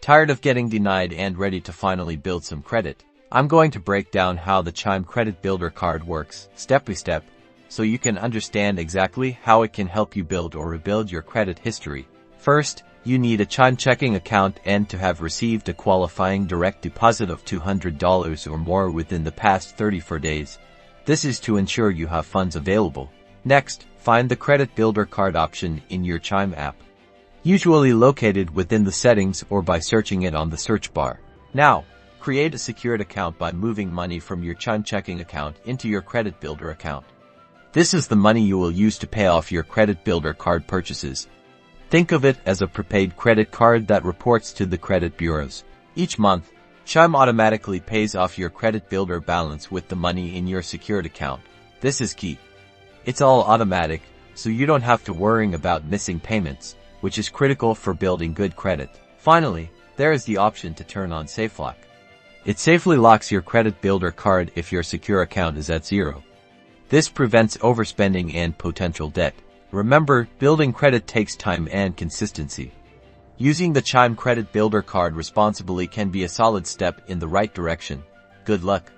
Tired of getting denied and ready to finally build some credit? I'm going to break down how the Chime Credit Builder card works, step by step, so you can understand exactly how it can help you build or rebuild your credit history. First, you need a Chime checking account and to have received a qualifying direct deposit of $200 or more within the past 34 days. This is to ensure you have funds available. Next, find the Credit Builder card option in your Chime app, usually located within the settings or by searching it on the search bar. Now, create a secured account by moving money from your Chime checking account into your Credit Builder account. This is the money you will use to pay off your Credit Builder card purchases. Think of it as a prepaid credit card that reports to the credit bureaus. Each month, Chime automatically pays off your Credit Builder balance with the money in your secured account. This is key. It's all automatic, so you don't have to worry about missing payments, which is critical for building good credit. Finally, there is the option to turn on SafeLock. It safely locks your Credit Builder card if your secure account is at zero. This prevents overspending and potential debt. Remember, building credit takes time and consistency. Using the Chime Credit Builder card responsibly can be a solid step in the right direction. Good luck.